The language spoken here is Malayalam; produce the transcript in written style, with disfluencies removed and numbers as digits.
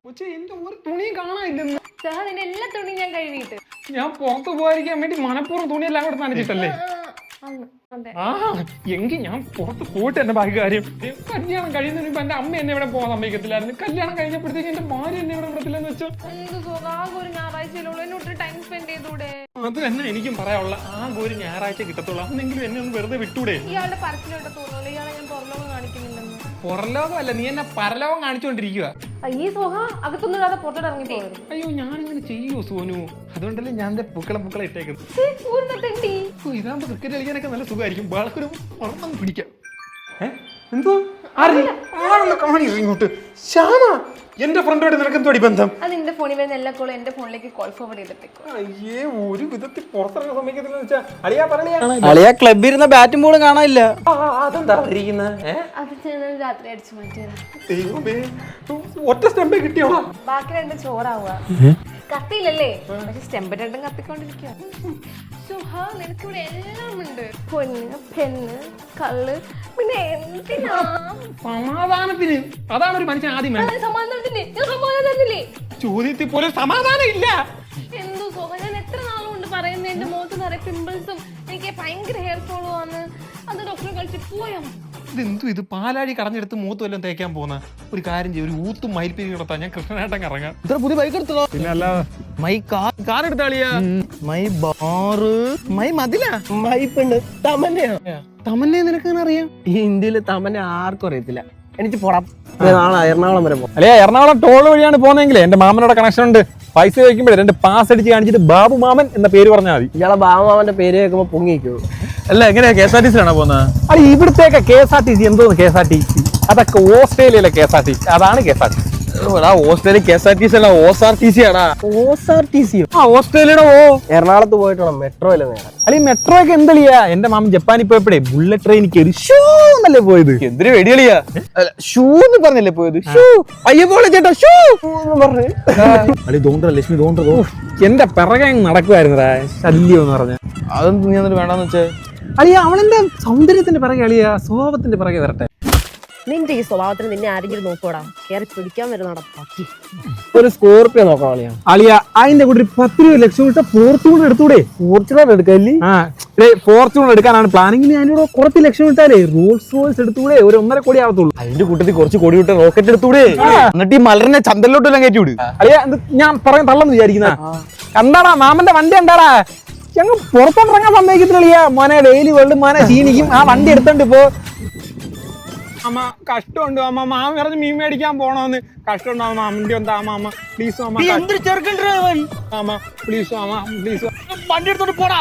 കൊച്ചെ എന്റെ ഒരു തുണിയും കാണാനില്ലെന്ന്. നിന്റെ എല്ലാ തുണിയും ഞാൻ കഴുകിയിട്ട് ഞാൻ പുറത്ത് പോകാതിരിക്കാൻ വേണ്ടി മനപ്പൂർവ്വം തുണിയെല്ലാം കൂടെ നനച്ചിട്ടല്ലേ? ആ എങ്കിൽ ഞാൻ പുറത്ത് പോയിട്ട് എന്റെ ബാക്കി കാര്യം. കല്യാണം കഴിയുന്നതിന് മുമ്പ് എന്റെ അമ്മ എന്നെ ഇവിടെ പോകാൻ സമ്മതിക്കത്തില്ലായിരുന്നു. കല്യാണം കഴിഞ്ഞപ്പോഴത്തേക്ക് എന്റെ ഭാര്യ എന്നെ ഇവിടെ വിടത്തില്ലെന്ന് വെച്ചോ. ഒരു ഞായറാഴ്ചയിലുള്ള എന്നോട്ട് ടൈം സ്പെൻഡ് ചെയ്തൂടെ? അത് തന്നെ എനിക്കും പറയാനുള്ള. ആകെ ഒരു ഞായറാഴ്ച കിട്ടത്തുള്ളൂ. അന്നെങ്കിലും എന്നെ ഒന്ന് വെറുതെ വിട്ടൂടെ? ഇയാളുടെ പരസ്യമായിട്ട് തോന്നുന്നു ഇയാളെ ഞാൻ പുറലോകം കാണിക്കുന്നില്ലെന്ന്. പുറലോകമല്ല, നീ എന്നെ പരലോകം കാണിച്ചോണ്ടിരിക്കുക. ഈ സോഹ അകത്തൊന്നും ഇടാതെ പുറത്തോട്ട് ഇറങ്ങി പോകരുത്. അയ്യോ ഞാനിങ്ങനെ ചെയ്യോ സോനു? അതുകൊണ്ടല്ലേ ഞാൻ പൂക്കളെ ഇട്ടേക്കുന്നത്. ഇതാകുമ്പോ ക്രിക്കറ്റ് കളിക്കാനൊക്കെ നല്ല സുഖമായിരിക്കും. ബാളക്കൊരു ഉറപ്പൊന്ന് പിടിക്കാം. എന്തോ കാണിയോ ഇങ്ങോട്ട്? ശ്യാമ, എന്റെ ഫ്രണ്ടോട് നിനക്ക് എന്തോടി ബന്ധം? അത് നിന്റെ ഫോണിൽ വരുന്ന എല്ലാ കോളും എന്റെ ഫോണിലേക്ക് കോൾ ഫോർവേഡ് ചെയ്തിട്ടേക്കും. അയ്യേ, ഒരു വിധത്തിൽ പുറത്തിറങ്ങാൻ സമ്മതിക്കത്തില്ലെന്ന് വെച്ചാ അളിയാ പറഞ്ഞ അളിയാ ക്ലബ്ബിൽ ഇരുന്ന ബാറ്റും ബോളും കാണാനില്ല. അതെന്താ ഇരിക്കുന്നത്? അത് ഞാൻ രാത്രി അടിച്ചു മാറ്റിയതാ. ദൈവമേ, ഒറ്റ സ്റ്റെമ്പേ കിട്ടിയോളാം. ബാക്കി രണ്ട് ചോറാവുക. കത്തിയില്ലല്ലേ? പക്ഷെ സ്റ്റെമ്പ് രണ്ടും കത്തിക്കൊണ്ടിരിക്കുക. സുഹ, നിനക്കിവിടെ എല്ലാം ഉണ്ട്. പൊന്ന്, പെണ്ണ്, കള്ള്, പിന്നെ എന്തിനാ സമാധാനത്തിന്. അതാണ് ഒരു മനുഷ്യൻ ആദ്യം വേണം. സമാധാനത്തിന്റെ ഞാൻ സമാധാനം തന്നില്ലേ? ചോദ്യത്തിൽ പോലും സമാധാനം ഇല്ല. എന്തോ സുഖം, ഞാൻ എത്ര നാളുകൊണ്ട് പറയുന്നത് എന്റെ മുഖത്ത് നിറയെ പിമ്പിൾസും എനിക്ക് ഭയങ്കര ഹെയർ ഫോളും ആണ്. അത് ഡോക്ടറെ കളിച്ച് പോയാ. ഇതെന്തു ഇത്? പാലാടി കടഞ്ഞെടുത്ത് മൂത്ത് വല്ലതും തേക്കാൻ പോകുന്ന ഒരു കാര്യം ചെയ്യും. ഒരു ഊത്തും മയിൽപ്പിരി നടത്താം. ഞാൻ കൃഷ്ണനാട്ടം ഇറങ്ങാം. ഇത്ര പുതിയ ബൈക്ക് എടുത്തോ? പിന്നെ അല്ല മൈ കാർ എടുത്താളിയാ. മൈ ബാറ്, മൈ മതില, മൈ പെണ്ണ്, തമന്നയോ? തമന്നെ നിനക്ക് അറിയാം? ഈ ഇന്ത്യയില് തമന്ന ആർക്കും അറിയത്തില്ല. എനിക്ക് പോടാം, നാളെ എറണാകുളം വരെ പോകും. അല്ലേ, എറണാകുളം ടോൾ വഴിയാണ് പോകുന്നതെങ്കിലേ എന്റെ മാമനോടെ കണക്ഷൻ ഉണ്ട്. പൈസ ചോദിക്കുമ്പോഴേ 2 പാസ് അടിച്ച് കാണിച്ചിട്ട് ബാബു മാമൻ എന്ന പേര് പറഞ്ഞാൽ മതി. ഇയാളെ ബാബുമാമന്റെ പേര് കേൾക്കുമ്പോ പൊങ്ങിക്കോ. അല്ല, എങ്ങനെയാ KSRTC-ലാണോ പോകുന്നത്? അല്ല, ഇവിടത്തേക്ക് KSRTC എന്തോന്ന് KSRTC? അതൊക്കെ ഓസ്ട്രേലിയയിലെ KSRTC. അതാണ് KSRTC. ഓസ്ട്രേലിയ KSRTC അല്ല, OSRTC ആടാ. OSRTC ഓസ്ട്രേലിയയുടെ എറണാകുളത്ത് പോയിട്ട് വേണം മെട്രോയില് നേടാൻ. അല്ല, ഈ മെട്രോ ഒക്കെ എന്തളിയാ? എന്റെ മാമൻ ജപ്പാനിൽ പോയപ്പോഴേ ബുള്ളറ്റ് ട്രെയിൻ കയറി ഷൂ എന്നല്ലേ പോയത്. എന്തൊരു വെടികളിയാ? ഷൂ എന്ന് പറഞ്ഞല്ലേ പോയത്? ഷൂ അയ്യപ്പോലെ ചേട്ടാ, ഷൂ പറഞ്ഞു. അളി തോണ്ട ലക്ഷ്മി തോണ്ട. എന്റെ പിറകെ നടക്കുവായിരുന്നടാ ശല്യം എന്ന് പറഞ്ഞ. അതൊന്നും നീ എന്നിട്ട് വേണ്ടാന്ന് വെച്ചേ. അളിയ അവളെന്റെ സൗന്ദര്യത്തിന്റെ പിറകെ അളിയാ, സ്വഭാവത്തിന്റെ പിറകെ വരട്ടെ. നിന്റെ ഈ സ്വഭാവത്തിന് നിന്നെ ആരെങ്കിലും നോക്കോടാ? കയറി പിടിക്കാൻ വരുന്നോടാ പറ്റി. ഒരു സ്കോർപ്പിയോ നോക്കാം അളിയാ. അളിയ അതിന്റെ കൂടെ 10 ലക്ഷം ഇട്ട ഫോർച്യൂണർ എടുത്തൂടെ? ഫോർച്യൂണർ എടുക്കല്ലേ? ഫോർച്യൂണർ എടുക്കാനാണ് പ്ലാനിങ്. അതിനോട് കുറച്ച് ലക്ഷം ഇട്ടാലേ റോൾസ് റോയ്സ് എടുത്തൂടെ? ഒരു 1.5 കോടി ആവത്തുള്ളൂ. അതിന്റെ കൂട്ടത്തിൽ കുറച്ച് കോടി വിട്ട് റോക്കറ്റ് എടുത്തൂടെ? എന്നിട്ട് ഈ മലറിനെ ചന്തലിലോട്ടെല്ലാം കയറ്റി വിടും. അളിയ ഞാൻ പറയാൻ തള്ളെന്ന് വിചാരിക്കുന്ന കണ്ടാടാ മാമന്റെ വണ്ടി കണ്ടാടാ? ഞങ്ങൾ പുറത്തോട്ടിറങ്ങാൻ സമ്മതിക്കത്തില്ല. മോനെ ഡെയിലി വെള്ളും മോനെ ചീനിക്കും. ആ വണ്ടി എടുത്തോണ്ട് പോ. അമ്മ കഷ്ടമുണ്ട് അമ്മ. മാമ പറഞ്ഞ് മീൻ മേടിക്കാൻ പോണോന്ന്. കഷ്ടമുണ്ടോ അമ്മ? വണ്ടി എന്താ അമ്മ? പ്ലീസ് അമ്മ. എന്തൊരു ചെറുക്കൻ അമ്മ പ്ലീസ് അമ്മ, പ്ലീസ് വണ്ടി എടുത്തോണ്ട് പോടാ.